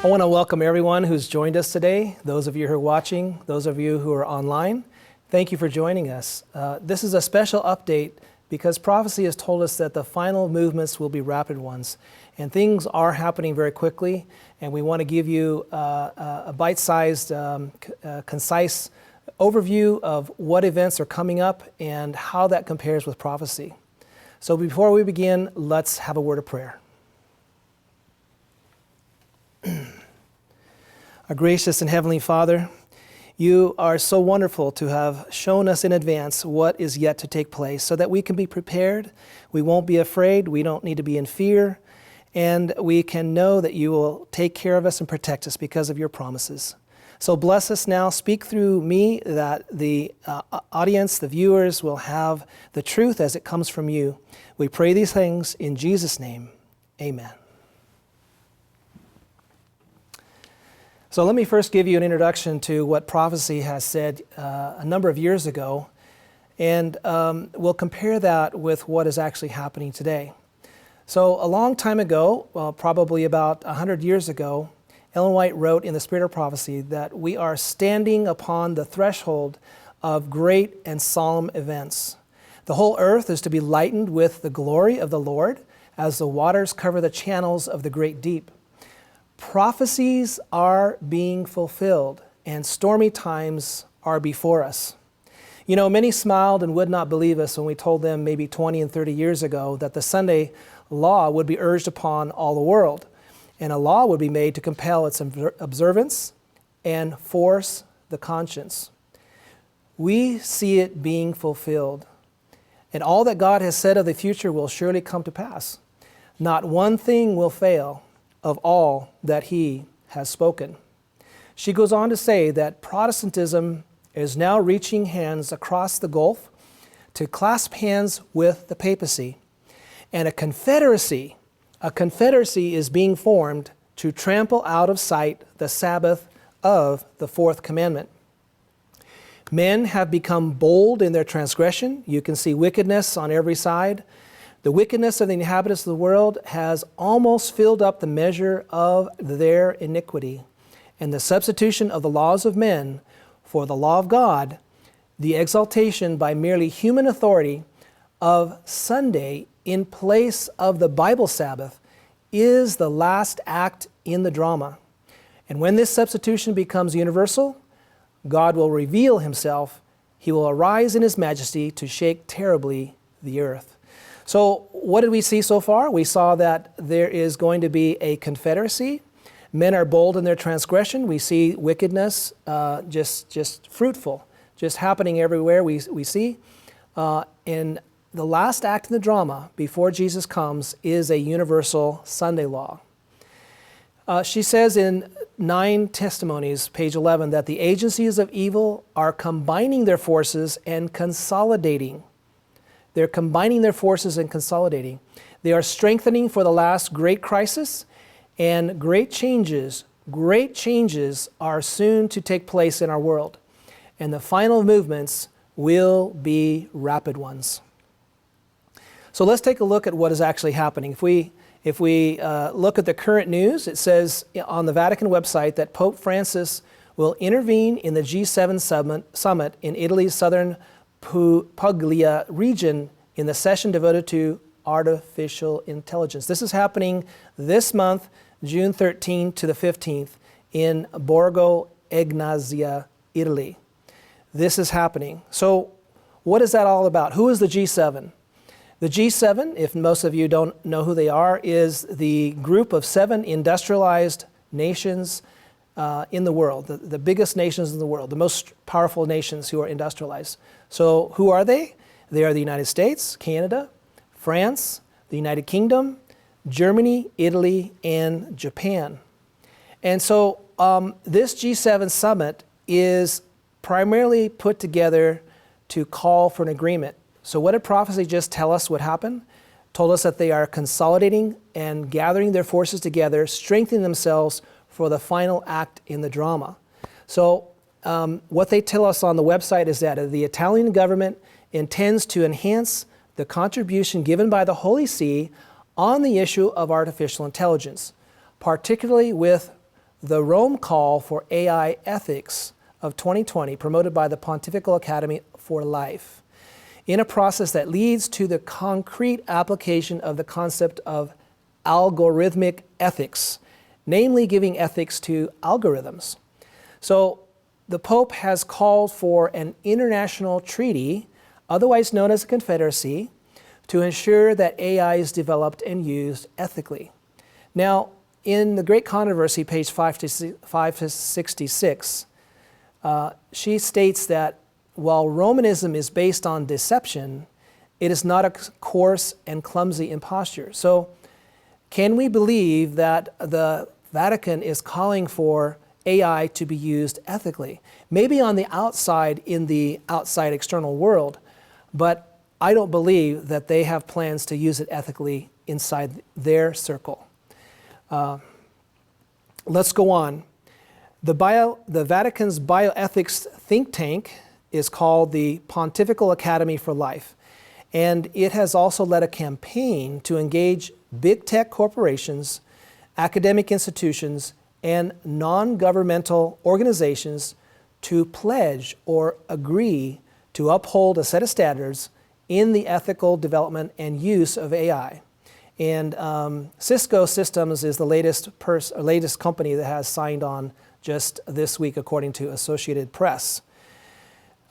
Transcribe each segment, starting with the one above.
I want to welcome everyone who's joined us today, those of you who are watching, those of you who are online. Thank you for joining us. This is a special update because prophecy has told us that the final movements will be rapid ones, and things are happening very quickly, and we want to give you a bite-sized, concise overview of what events are coming up and how that compares with prophecy. So before we begin, let's have a word of prayer. Our gracious and heavenly Father, you are so wonderful to have shown us in advance what is yet to take place so that we can be prepared, we won't be afraid, we don't need to be in fear, and we can know that you will take care of us and protect us because of your promises. So bless us now, speak through me that the audience, the viewers will have the truth as it comes from you. We pray these things in Jesus' name, amen. So let me first give you an introduction to what prophecy has said a number of years ago, and we'll compare that with what is actually happening today. So a long time ago, well, probably about 100 years ago, Ellen White wrote in The Spirit of Prophecy that we are standing upon the threshold of great and solemn events. The whole earth is to be lightened with the glory of the Lord as the waters cover the channels of the great deep. Prophecies are being fulfilled, and stormy times are before us. You know, many smiled and would not believe us when we told them maybe 20 and 30 years ago that the Sunday law would be urged upon all the world, and a law would be made to compel its observance and force the conscience. We see it being fulfilled, and all that God has said of the future will surely come to pass. Not one thing will fail of all that he has spoken. She goes on to say that Protestantism is now reaching hands across the gulf to clasp hands with the papacy, and a confederacy is being formed to trample out of sight the Sabbath of the fourth commandment. Men have become bold in their transgression. You can see wickedness on every side. The wickedness of the inhabitants of the world has almost filled up the measure of their iniquity. And the substitution of the laws of men for the law of God, the exaltation by merely human authority of Sunday in place of the Bible Sabbath, is the last act in the drama. And when this substitution becomes universal, God will reveal himself. He will arise in his majesty to shake terribly the earth. So what did we see so far? We saw that there is going to be a confederacy. Men are bold in their transgression. We see wickedness just fruitful, just happening everywhere we see. In the last act in the drama before Jesus comes is a universal Sunday law. She says in 9 Testimonies, page 11, that the agencies of evil are combining their forces and consolidating. They're combining their forces and consolidating. They are strengthening for the last great crisis, and great changes are soon to take place in our world. And the final movements will be rapid ones. So let's take a look at what is actually happening. If we look at the current news, it says on the Vatican website that Pope Francis will intervene in the G7 summit in Italy's southern Puglia region in the session devoted to artificial intelligence. This is happening this month, June 13th to the 15th in Borgo Egnazia, Italy. This is happening. So what is that all about? Who is the G7? The G7, if most of you don't know who they are, is the group of 7 industrialized nations in the world, the biggest nations in the world, the most powerful nations who are industrialized. So who are they? They are the United States, Canada, France, the United Kingdom, Germany, Italy, and Japan. And so this G7 summit is primarily put together to call for an agreement. So what did prophecy just tell us would happen? Told us that they are consolidating and gathering their forces together, strengthening themselves for the final act in the drama. So what they tell us on the website is that the Italian government intends to enhance the contribution given by the Holy See on the issue of artificial intelligence, particularly with the Rome Call for AI Ethics of 2020, promoted by the Pontifical Academy for Life, in a process that leads to the concrete application of the concept of algorithmic ethics, namely giving ethics to algorithms. So the Pope has called for an international treaty, otherwise known as a confederacy, to ensure that AI is developed and used ethically. Now, in the Great Controversy, page 566, she states that while Romanism is based on deception, it is not a coarse and clumsy imposture. So, can we believe that the Vatican is calling for AI to be used ethically? Maybe on the outside, in the outside external world, but I don't believe that they have plans to use it ethically inside their circle. Let's go on. The Vatican's bioethics think tank is called the Pontifical Academy for Life, and it has also led a campaign to engage big tech corporations, academic institutions, and non-governmental organizations to pledge or agree to uphold a set of standards in the ethical development and use of AI. And Cisco Systems is the latest company that has signed on just this week, according to Associated Press.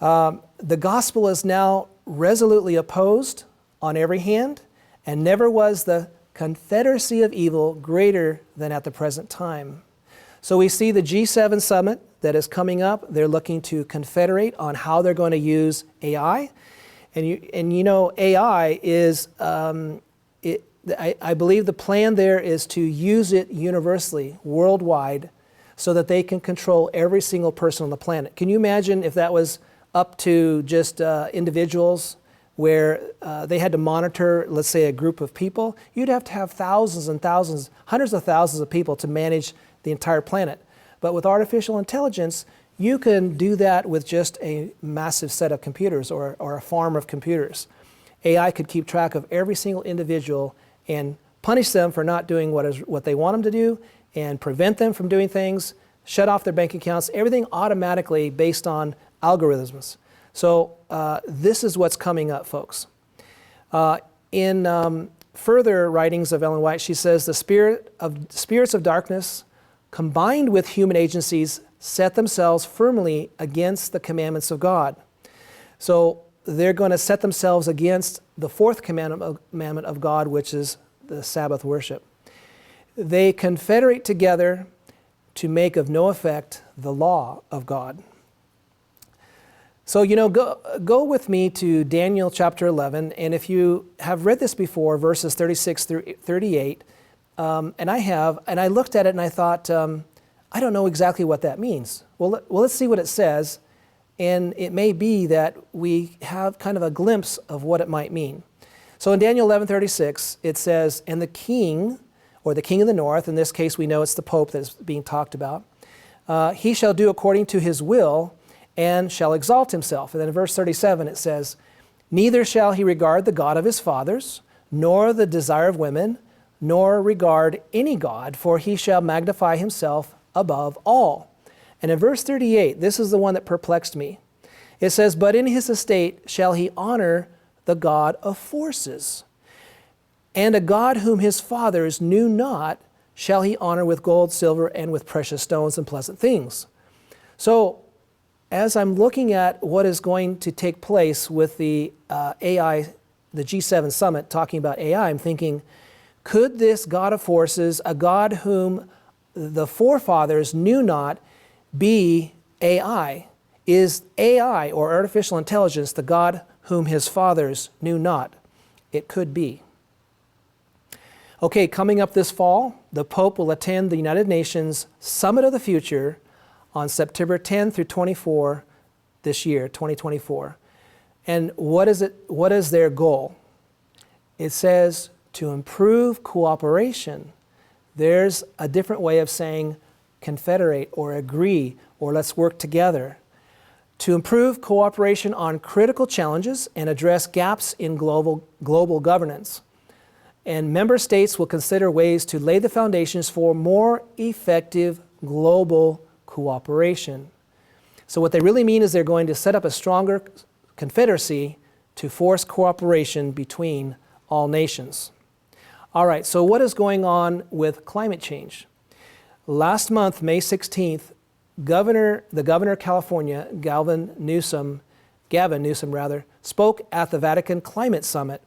The gospel is now resolutely opposed on every hand, and never was the confederacy of evil greater than at the present time. So we see the G7 summit that is coming up. They're looking to confederate on how they're going to use AI. And you know, AI is, I believe the plan there is to use it universally, worldwide, so that they can control every single person on the planet. Can you imagine if that was up to just individuals where they had to monitor, let's say, a group of people? You'd have to have thousands and thousands, hundreds of thousands of people to manage the entire planet. But with artificial intelligence, you can do that with just a massive set of computers or a farm of computers. AI could keep track of every single individual and punish them for not doing what they want them to do, and prevent them from doing things, shut off their bank accounts, everything automatically based on algorithms. So this is what's coming up, folks. In further writings of Ellen White, she says the spirits of darkness combined with human agencies set themselves firmly against the commandments of God. So they're going to set themselves against the fourth commandment of God, which is the Sabbath worship. They confederate together to make of no effect the law of God. So, you know, go with me to Daniel chapter 11, and if you have read this before, verses 36 through 38, and I looked at it and I thought, I don't know exactly what that means. Well, let's see what it says, and it may be that we have kind of a glimpse of what it might mean. So in Daniel 11:36, it says, and the king, or the king of the north, in this case we know it's the Pope that's being talked about, he shall do according to his will and shall exalt himself. And then in verse 37 it says, neither shall he regard the God of his fathers, nor the desire of women, nor regard any God, for he shall magnify himself above all. And in verse 38, this is the one that perplexed me. It says, but in his estate shall he honor the God of forces. And a God whom his fathers knew not shall he honor with gold, silver, and with precious stones and pleasant things. So, as I'm looking at what is going to take place with the AI, the G7 summit talking about AI, I'm thinking, could this God of forces, a God whom the forefathers knew not, be AI? Is AI, or artificial intelligence, the God whom his fathers knew not? It could be. Okay, coming up this fall, the Pope will attend the United Nations Summit of the Future on September 10 through 24 this year, 2024. And what is their goal? It says to improve cooperation. There's a different way of saying confederate or agree or let's work together. To improve cooperation on critical challenges and address gaps in global governance. And member states will consider ways to lay the foundations for more effective global cooperation. So what they really mean is they're going to set up a stronger confederacy to force cooperation between all nations. All right, so what is going on with climate change? Last month, May 16th, the governor of California, Gavin Newsom, spoke at the Vatican Climate Summit,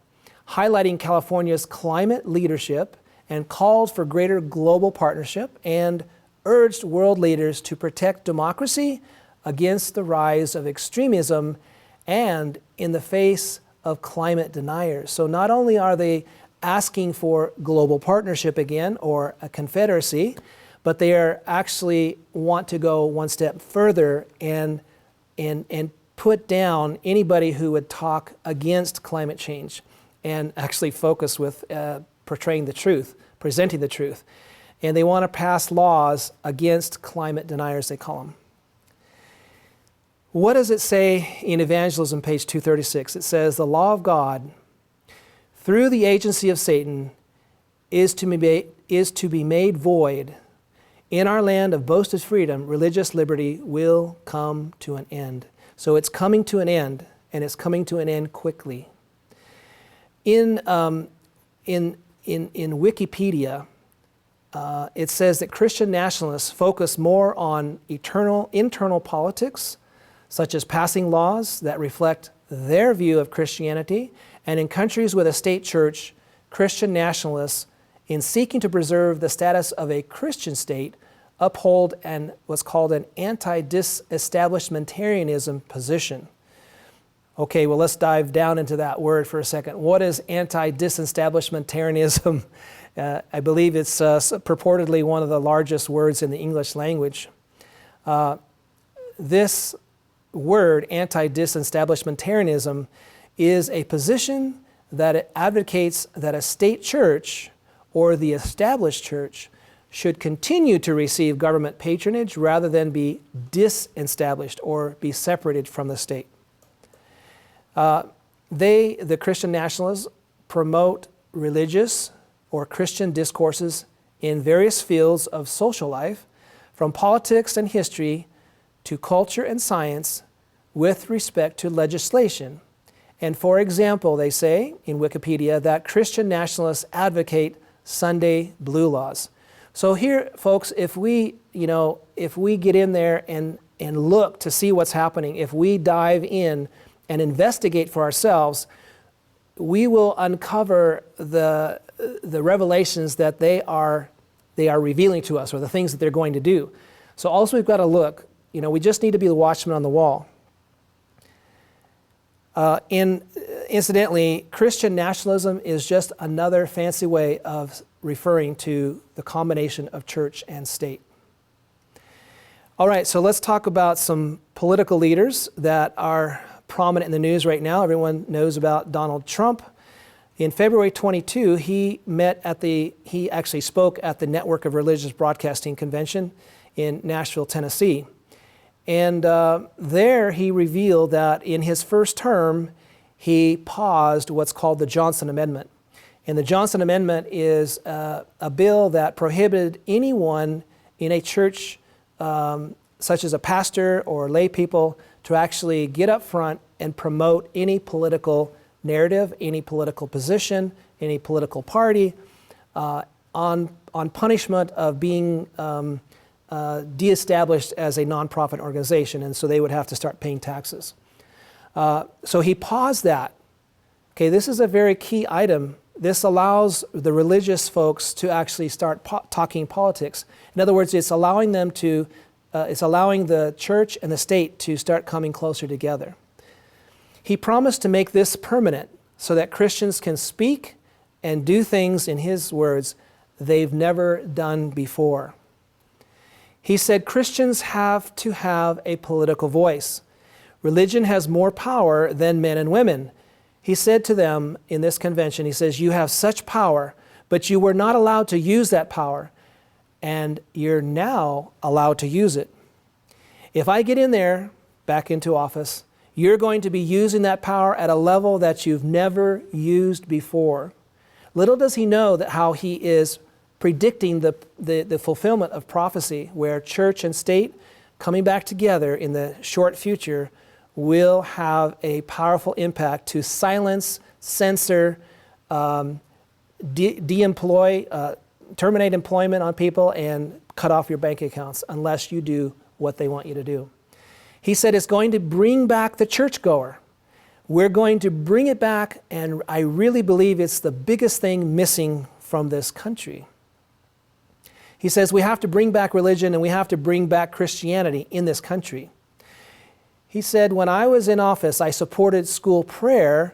highlighting California's climate leadership and called for greater global partnership and urged world leaders to protect democracy against the rise of extremism and in the face of climate deniers. So not only are they asking for global partnership again, or a confederacy, but they are actually want to go one step further and put down anybody who would talk against climate change and actually focus with portraying the truth, presenting the truth. And they want to pass laws against climate deniers, they call them. What does it say in Evangelism, page 236? It says, the law of God, through the agency of Satan, is to be made void. In our land of boasted freedom, religious liberty will come to an end. So it's coming to an end, and it's coming to an end quickly. In Wikipedia, it says that Christian nationalists focus more on internal politics, such as passing laws that reflect their view of Christianity, and in countries with a state church, Christian nationalists, in seeking to preserve the status of a Christian state, uphold what's called an anti-disestablishmentarianism position. Okay, well, let's dive down into that word for a second. What is anti-disestablishmentarianism? I believe it's purportedly one of the largest words in the English language. This word, anti-disestablishmentarianism, is a position that it advocates that a state church or the established church should continue to receive government patronage rather than be disestablished or be separated from the state. The Christian nationalists, promote religious or Christian discourses in various fields of social life, from politics and history to culture and science, with respect to legislation. And for example, they say in Wikipedia that Christian nationalists advocate Sunday blue laws. So here, folks, if we get in there and look to see what's happening, if we dive in and investigate for ourselves, we will uncover the revelations that they are revealing to us, or the things that they're going to do. So also we've got to look. We just need to be the watchman on the wall. Incidentally, Christian nationalism is just another fancy way of referring to the combination of church and state. All right, so let's talk about some political leaders that are prominent in the news right now. Everyone knows about Donald Trump. In February 22, he actually spoke at the Network of Religious Broadcasting Convention in Nashville, Tennessee. And there he revealed that in his first term, he paused what's called the Johnson Amendment. And the Johnson Amendment is a bill that prohibited anyone in a church, such as a pastor or lay people, to actually get up front and promote any political narrative, any political position, any political party, on punishment of being de-established as a nonprofit organization, and so they would have to start paying taxes. So he paused that. Okay, this is a very key item. This allows the religious folks to actually start talking politics. In other words, it's allowing them to, it's allowing the church and the state to start coming closer together. He promised to make this permanent so that Christians can speak and do things, in his words, they've never done before. He said Christians have to have a political voice. Religion has more power than men and women. He said to them in this convention, he says, you have such power, but you were not allowed to use that power, and you're now allowed to use it. If I get in there, back into office, you're going to be using that power at a level that you've never used before. Little does he know that how he is predicting the fulfillment of prophecy, where church and state coming back together in the short future will have a powerful impact to silence, censor, de-employ, terminate employment on people, and cut off your bank accounts unless you do what they want you to do. He said it's going to bring back the churchgoer. We're going to bring it back, and I really believe it's the biggest thing missing from this country. He says we have to bring back religion and we have to bring back Christianity in this country. He said, when I was in office, I supported school prayer,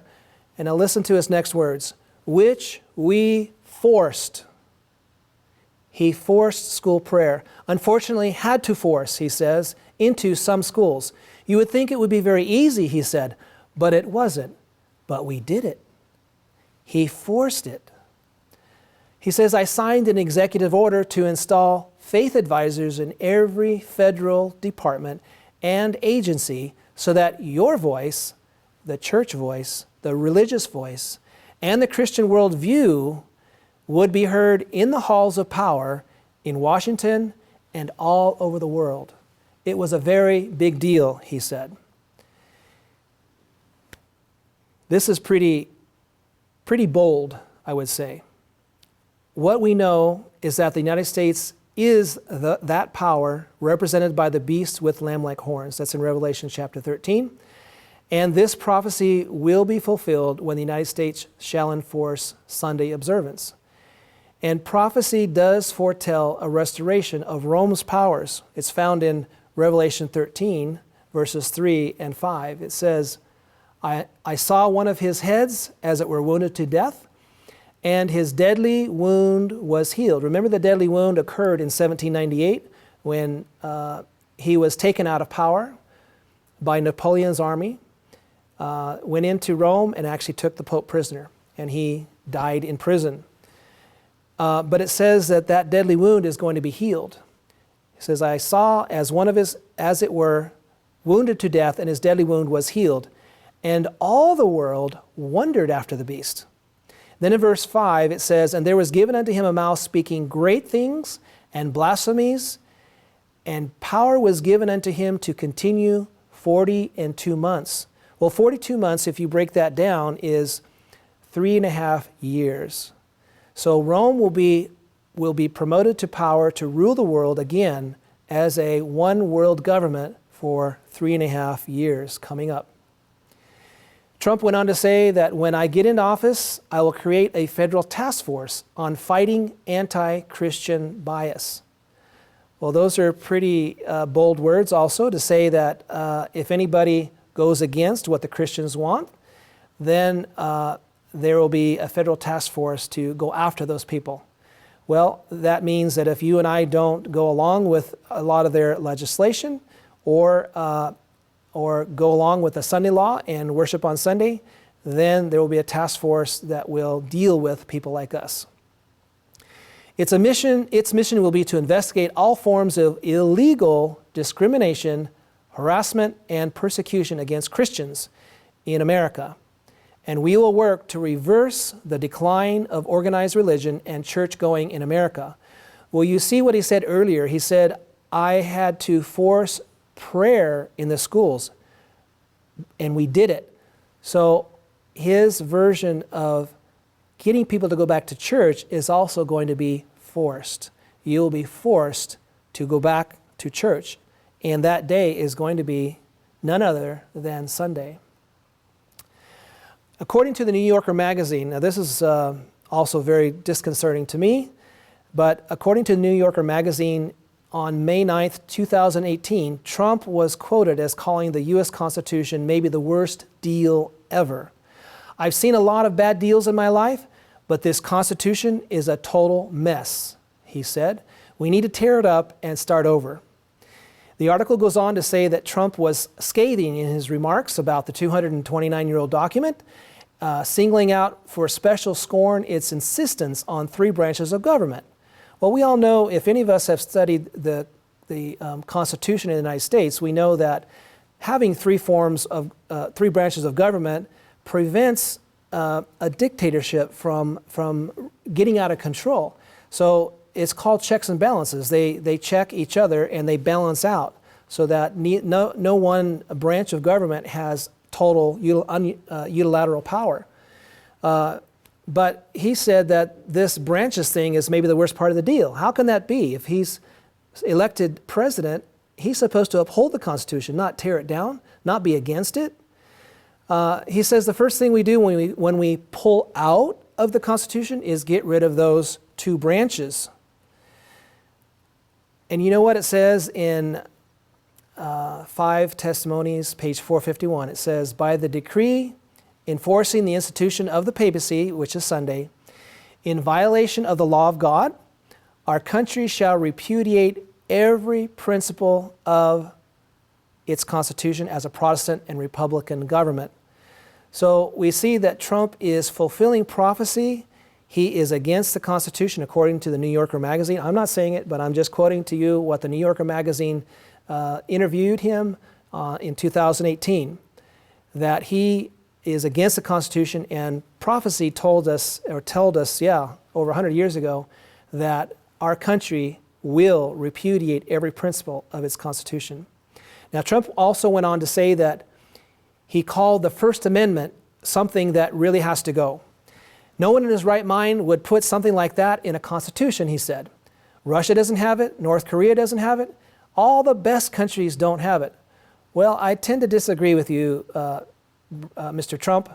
and now listen to his next words, which we forced. He forced school prayer. Unfortunately, had to force, he says, into some schools. You would think it would be very easy, he said, but it wasn't. But we did it. He forced it. He says, I signed an executive order to install faith advisors in every federal department and agency so that your voice, the church voice, the religious voice, and the Christian worldview would be heard in the halls of power in Washington and all over the world. It was a very big deal, he said. This is pretty bold, I would say. What we know is that the United States is that power represented by the beast with lamb-like horns. That's in Revelation chapter 13. And this prophecy will be fulfilled when the United States shall enforce Sunday observance. And prophecy does foretell a restoration of Rome's powers. It's found in Revelation 13, verses 3 and 5. It says, I saw one of his heads as it were wounded to death, and his deadly wound was healed. Remember, the deadly wound occurred in 1798 when he was taken out of power by Napoleon's army, went into Rome and actually took the Pope prisoner, and he died in prison. But it says that that deadly wound is going to be healed. It says, I saw as one of his, as it were, wounded to death, and his deadly wound was healed. And all the world wondered after the beast. Then in verse 5 it says, and there was given unto him a mouth speaking great things and blasphemies, and power was given unto him to continue 42 months. Well, 42 months, if you break that down, is 3.5 years. So Rome will be promoted to power to rule the world again as a one world government for 3.5 years coming up. Trump went on to say that when I get into office, I will create a federal task force on fighting anti-Christian bias. Well, those are pretty bold words also to say that if anybody goes against what the Christians want, then there will be a federal task force to go after those people. Well, that means that if you and I don't go along with a lot of their legislation or go along with the Sunday law and worship on Sunday, then there will be a task force that will deal with people like us. Its mission will be to investigate all forms of illegal discrimination, harassment, and persecution against Christians in America. And we will work to reverse the decline of organized religion and church-going in America. Well, you see what he said earlier. He said, I had to force prayer in the schools, and we did it. So his version of getting people to go back to church is also going to be forced. You'll be forced to go back to church, and that day is going to be none other than Sunday. According to the New Yorker magazine, now this is also very disconcerting to me, but according to the New Yorker magazine, on May 9th, 2018, Trump was quoted as calling the U.S. Constitution maybe the worst deal ever. I've seen a lot of bad deals in my life, but this Constitution is a total mess, he said. We need to tear it up and start over. The article goes on to say that Trump was scathing in his remarks about the 229-year-old document, singling out for special scorn its insistence on 3 branches of government. Well, we all know, if any of us have studied the Constitution in the United States, we know that having 3 branches of government prevents a dictatorship from getting out of control. So it's called checks and balances. They check each other and they balance out so that no one branch of government has total unilateral power. But he said that this branches thing is maybe the worst part of the deal. How can that be? If he's elected president, he's supposed to uphold the Constitution, not tear it down, not be against it. He says the first thing we do when we pull out of the Constitution is get rid of those two branches. And you know what it says in 5 Testimonies, page 451? It says, by the decree enforcing the institution of the papacy, which is Sunday, in violation of the law of God, our country shall repudiate every principle of its constitution as a Protestant and Republican government. So we see that Trump is fulfilling prophecy. He is against the Constitution, according to the New Yorker magazine. I'm not saying it, but I'm just quoting to you what the New Yorker magazine interviewed him in 2018, that he is against the Constitution, and prophecy told us, over 100 years ago, that our country will repudiate every principle of its Constitution. Now, Trump also went on to say that he called the First Amendment something that really has to go. No one in his right mind would put something like that in a constitution, he said. Russia doesn't have it. North Korea doesn't have it. All the best countries don't have it. Well, I tend to disagree with you, Mr. Trump.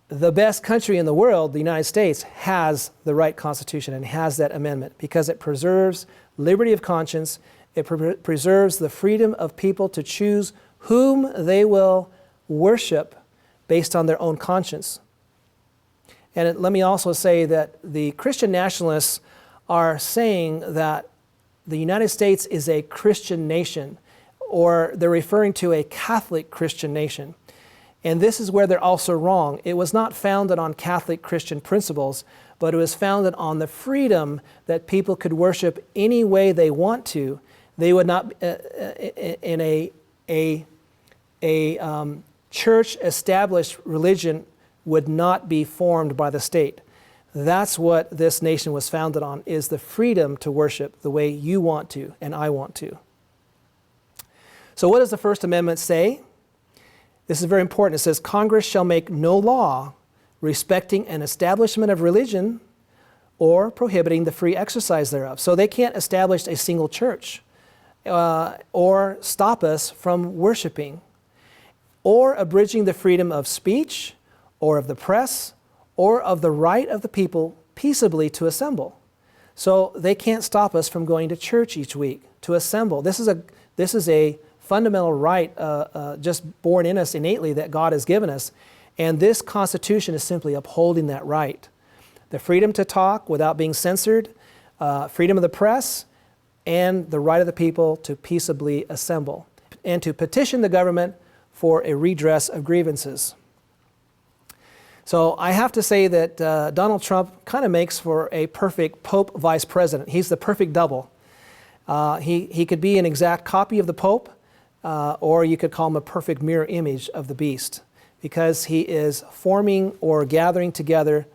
The best country in the world, the United States, has the right constitution and has that amendment because it preserves liberty of conscience. It preserves the freedom of people to choose whom they will worship based on their own conscience. And let me also say that the Christian nationalists are saying that the United States is a Christian nation, or they're referring to a Catholic Christian nation. And this is where they're also wrong. It was not founded on Catholic Christian principles, but it was founded on the freedom that people could worship any way they want to. They would not, in a church-established religion would not be formed by the state. That's what this nation was founded on, is the freedom to worship the way you want to and I want to. So what does the First Amendment say? This is very important. It says, Congress shall make no law respecting an establishment of religion or prohibiting the free exercise thereof. So they can't establish a single church or stop us from worshiping or abridging the freedom of speech or of the press or of the right of the people peaceably to assemble. So they can't stop us from going to church each week, to assemble. This is a fundamental right just born in us innately that God has given us. And this Constitution is simply upholding that right. The freedom to talk without being censored, freedom of the press, and the right of the people to peaceably assemble and to petition the government for a redress of grievances. So I have to say that Donald Trump kind of makes for a perfect Pope vice president. He's the perfect double. He could be an exact copy of the Pope, or you could call him a perfect mirror image of the beast, because he is forming or gathering together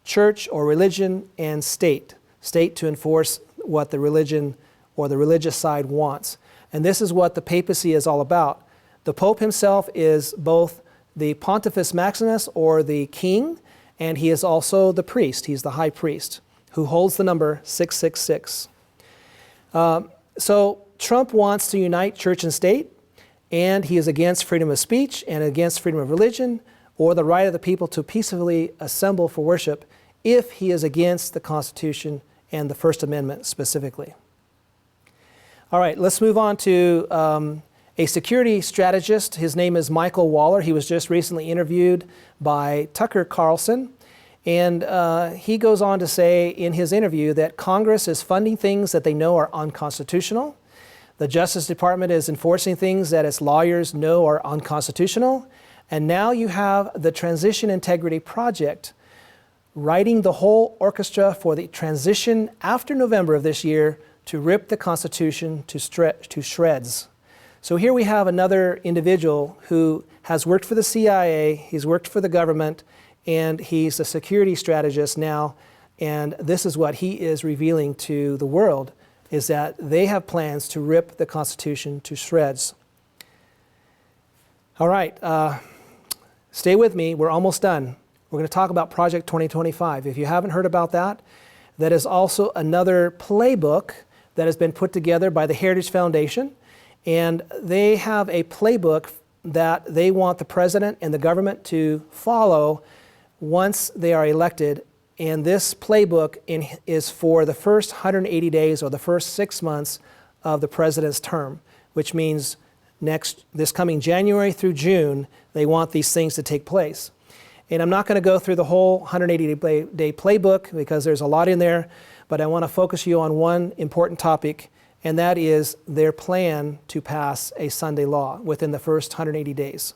church or religion and state to enforce what the religion or the religious side wants. And this is what the papacy is all about. The Pope himself is both the Pontifex Maximus, or the king, and he is also the priest. He's the high priest who holds the number 666. So Trump wants to unite church and state, and he is against freedom of speech and against freedom of religion or the right of the people to peacefully assemble for worship if he is against the Constitution and the First Amendment specifically. All right, let's move on to a security strategist. His name is Michael Waller. He was just recently interviewed by Tucker Carlson. And he goes on to say in his interview that Congress is funding things that they know are unconstitutional. The Justice Department is enforcing things that its lawyers know are unconstitutional. And now you have the Transition Integrity Project writing the whole orchestra for the transition after November of this year to rip the Constitution to shreds. So here we have another individual who has worked for the CIA, he's worked for the government, and he's a security strategist now And this is what he is revealing to the world, is that they have plans to rip the Constitution to shreds. All right, stay with me. We're almost done. We're going to talk about Project 2025. If you haven't heard about that, that is also another playbook that has been put together by the Heritage Foundation. And they have a playbook that they want the president and the government to follow once they are elected. And this playbook is for the first 180 days or the first 6 months of the president's term, which means this coming January through June, they want these things to take place. And I'm not going to go through the whole 180-day playbook because there's a lot in there, but I want to focus you on one important topic, and that is their plan to pass a Sunday law within the first 180 days.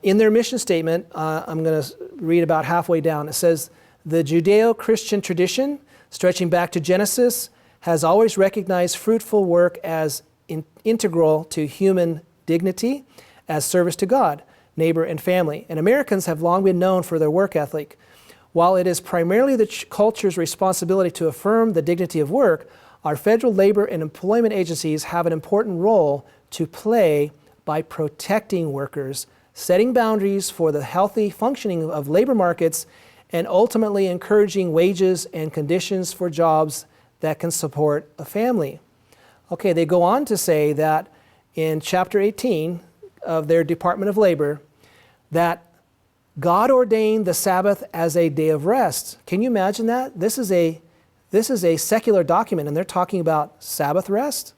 In their mission statement, I'm going to read about halfway down. It says, "The Judeo-Christian tradition, stretching back to Genesis, has always recognized fruitful work as integral to human dignity, as service to God, neighbor, and family. And Americans have long been known for their work ethic. While it is primarily the culture's responsibility to affirm the dignity of work, our federal labor and employment agencies have an important role to play by protecting workers, setting boundaries for the healthy functioning of labor markets, and ultimately encouraging wages and conditions for jobs that can support a family." Okay, they go on to say that in chapter 18 of their Department of Labor, that God ordained the Sabbath as a day of rest. Can you imagine that? This is a secular document, and they're talking about Sabbath rest.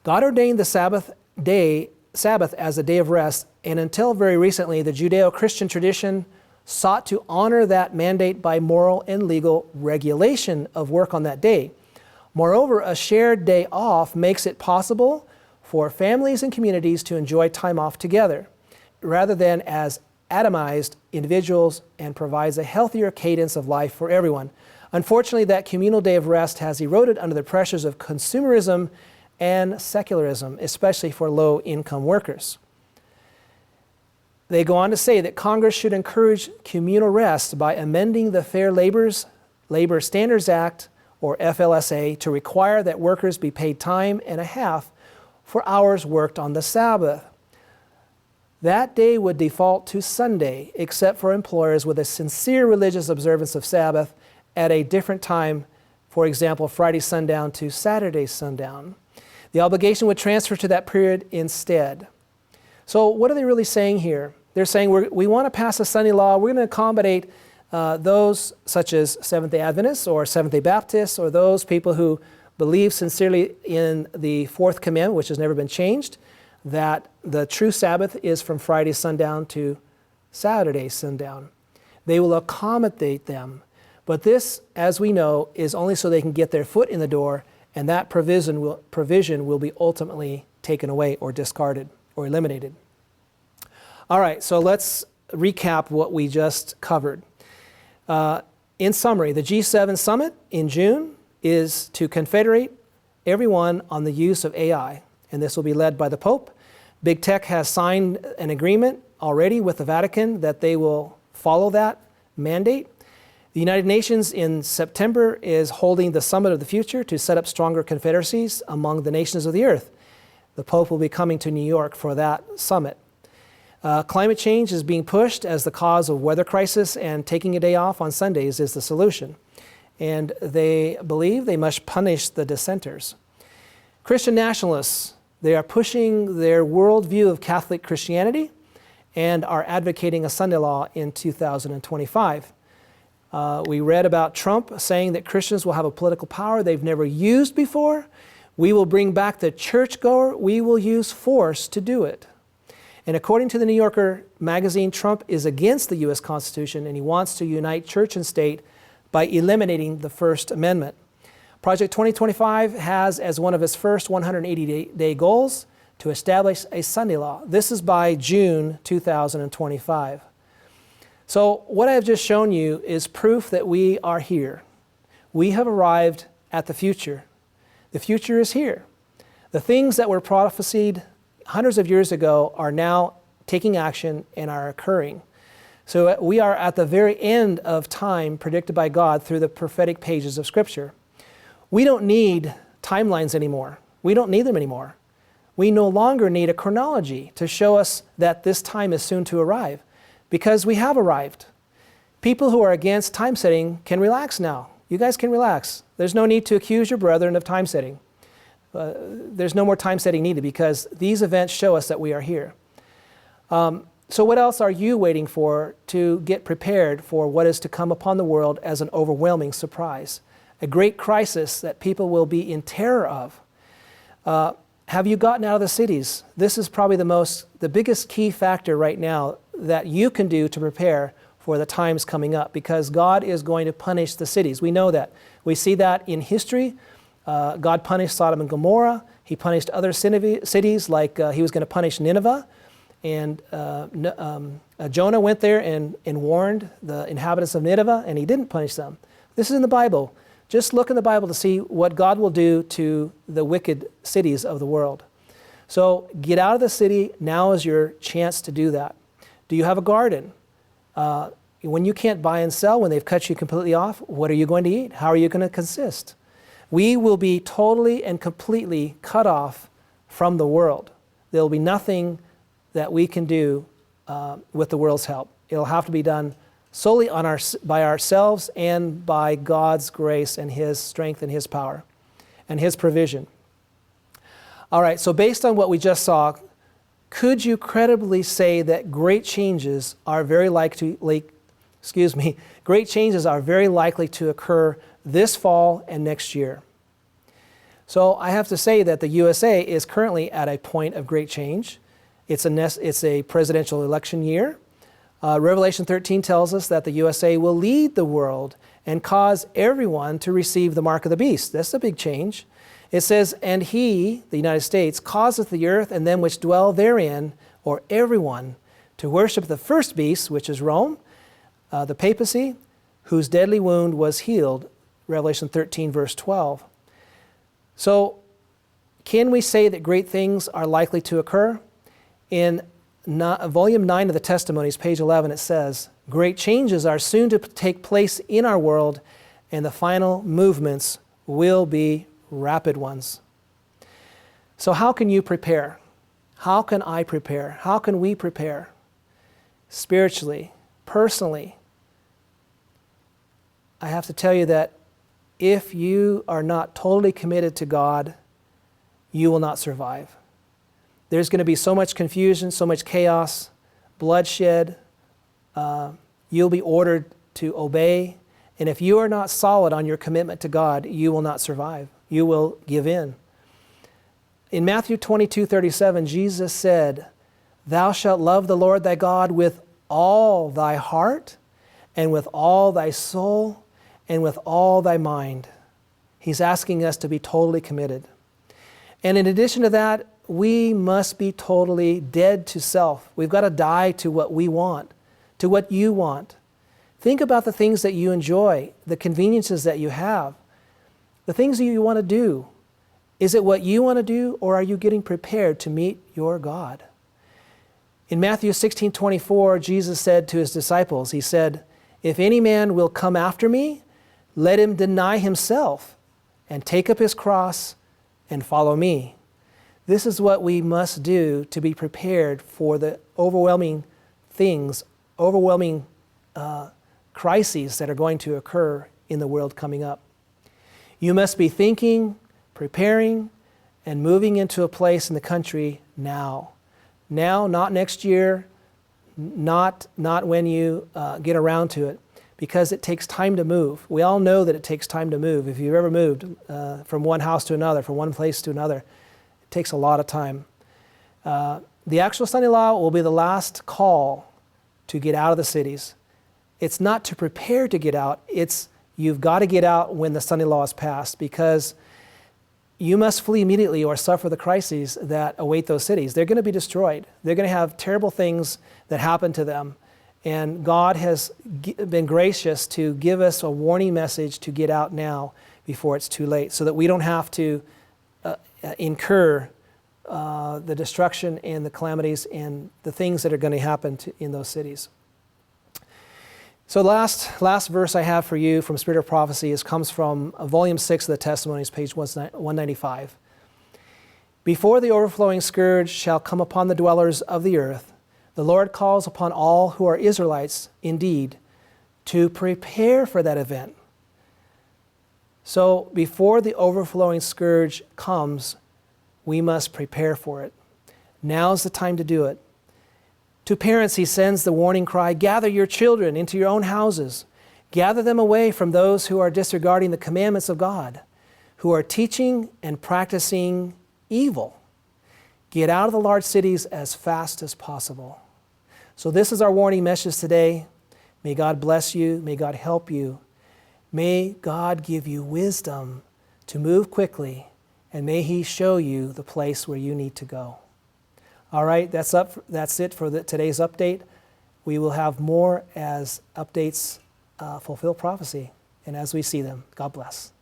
God ordained the Sabbath as a day of rest, and until very recently, the Judeo-Christian tradition sought to honor that mandate by moral and legal regulation of work on that day. Moreover, a shared day off makes it possible for families and communities to enjoy time off together, rather than as atomized individuals, and provides a healthier cadence of life for everyone. Unfortunately, that communal day of rest has eroded under the pressures of consumerism and secularism, especially for low-income workers. They go on to say that Congress should encourage communal rest by amending the Fair Labor Standards Act, or FLSA, to require that workers be paid time and a half for hours worked on the Sabbath. That day would default to Sunday, except for employers with a sincere religious observance of Sabbath at a different time, for example, Friday sundown to Saturday sundown. The obligation would transfer to that period instead. So what are they really saying here? They're saying we want to pass a Sunday law. We're going to accommodate those such as Seventh-day Adventists or Seventh-day Baptists, or those people who believe sincerely in the fourth commandment, which has never been changed, that the true Sabbath is from Friday sundown to Saturday sundown. They will accommodate them. But this, as we know, is only so they can get their foot in the door, and that provision will be ultimately taken away or discarded or eliminated. All right, so let's recap what we just covered. In summary, the G7 summit in June is to confederate everyone on the use of AI, and this will be led by the Pope. Big Tech has signed an agreement already with the Vatican that they will follow that mandate. The United Nations in September is holding the Summit of the Future to set up stronger confederacies among the nations of the earth. The Pope will be coming to New York for that summit. Climate change is being pushed as the cause of weather crisis, and taking a day off on Sundays is the solution. And they believe they must punish the dissenters. Christian nationalists, they are pushing their worldview of Catholic Christianity and are advocating a Sunday law in 2025. We read about Trump saying that Christians will have a political power they've never used before. We will bring back the churchgoer. We will use force to do it. And according to the New Yorker magazine, Trump is against the U.S. Constitution, and he wants to unite church and state by eliminating the First Amendment. Project 2025 has as one of its first 180-day goals to establish a Sunday law. This is by June 2025. So what I have just shown you is proof that we are here. We have arrived at the future. The future is here. The things that were prophesied hundreds of years ago are now taking action and are occurring. So we are at the very end of time predicted by God through the prophetic pages of Scripture. We don't need timelines anymore. We don't need them anymore. We no longer need a chronology to show us that this time is soon to arrive, because we have arrived. People who are against time setting can relax now. You guys can relax. There's no need to accuse your brethren of time setting. There's no more time setting needed, because these events show us that we are here. So what else are you waiting for to get prepared for what is to come upon the world as an overwhelming surprise? A great crisis that people will be in terror of. Have you gotten out of the cities? This is probably the biggest key factor right now that you can do to prepare for the times coming up, because God is going to punish the cities. We know that. We see that in history. God punished Sodom and Gomorrah. He punished other cities, like he was going to punish Nineveh. And Jonah went there and warned the inhabitants of Nineveh, and he didn't punish them. This is in the Bible. Just look in the Bible to see what God will do to the wicked cities of the world. So get out of the city. Now is your chance to do that. Do you have a garden? When you can't buy and sell, when they've cut you completely off, what are you going to eat? How are you going to consist? We will be totally and completely cut off from the world. There will be nothing that we can do with the world's help. It'll have to be done solely by ourselves and by God's grace and His strength and His power and His provision. All right, so based on what we just saw, could you credibly say that great changes are very likely to occur this fall and next year? So I have to say that the USA is currently at a point of great change. It's a presidential election year. Revelation 13 tells us that the USA will lead the world and cause everyone to receive the mark of the beast. That's a big change. It says, and he, the United States, causeth the earth and them which dwell therein, or everyone, to worship the first beast, which is Rome, the papacy, whose deadly wound was healed. Revelation 13, verse 12. So, can we say that great things are likely to occur? In volume 9 of the Testimonies, page 11, it says, great changes are soon to take place in our world, and the final movements will be rapid ones. So how can you prepare? How can I prepare? How can we prepare? Spiritually, personally. I have to tell you that if you are not totally committed to God, you will not survive. There's going to be so much confusion, so much chaos, bloodshed. You'll be ordered to obey. And if you are not solid on your commitment to God, you will not survive. You will give in. In Matthew 22:37, Jesus said, thou shalt love the Lord thy God with all thy heart, and with all thy soul, and with all thy mind. He's asking us to be totally committed. And in addition to that, we must be totally dead to self. We've got to die to what we want, to what you want. Think about the things that you enjoy, the conveniences that you have, the things that you want to do. Is it what you want to do, or are you getting prepared to meet your God? In Matthew 16:24, Jesus said to His disciples, He said, if any man will come after me, let him deny himself and take up his cross and follow me. This is what we must do to be prepared for the overwhelming things, overwhelming crises that are going to occur in the world coming up. You must be thinking, preparing, and moving into a place in the country now. Now, not next year, not when you get around to it, because it takes time to move. We all know that it takes time to move. If you've ever moved from one house to another, from one place to another, takes a lot of time. The actual Sunday law will be the last call to get out of the cities. It's not to prepare to get out, it's you've got to get out when the Sunday law is passed, because you must flee immediately or suffer the crises that await those cities. They're going to be destroyed. They're going to have terrible things that happen to them. And God has been gracious to give us a warning message to get out now before it's too late, so that we don't have to incur the destruction and the calamities and the things that are going to happen in those cities. So the last verse I have for you from Spirit of Prophecy comes from Volume 6 of the Testimonies, page 195. Before the overflowing scourge shall come upon the dwellers of the earth, the Lord calls upon all who are Israelites indeed to prepare for that event. So before the overflowing scourge comes, we must prepare for it. Now's the time to do it. To parents, he sends the warning cry, gather your children into your own houses. Gather them away from those who are disregarding the commandments of God, who are teaching and practicing evil. Get out of the large cities as fast as possible. So this is our warning message today. May God bless you. May God help you. May God give you wisdom to move quickly, and may He show you the place where you need to go. All right, that's it for today's update. We will have more as updates fulfill prophecy and as we see them. God bless.